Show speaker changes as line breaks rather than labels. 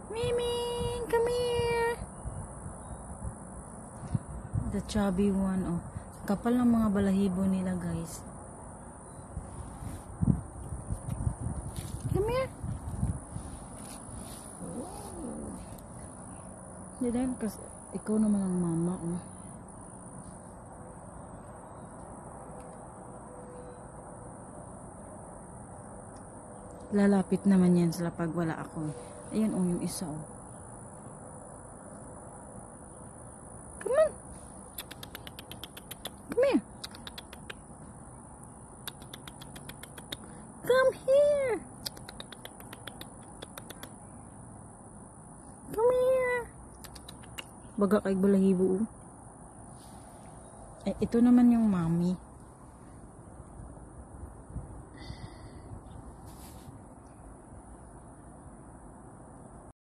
Miming, come here. The chubby one, oh. Kapal ng mga balahibo nila, guys. Come here. Hindi dahil kasi ikaw naman ang mama, oh. Lalapit naman yan sila pag wala ako. Ayan, oh, yung isa, oh. Come on. Come here. Come here. Come here. Baga kay balahibo, oh. Eh, ito naman yung mommy.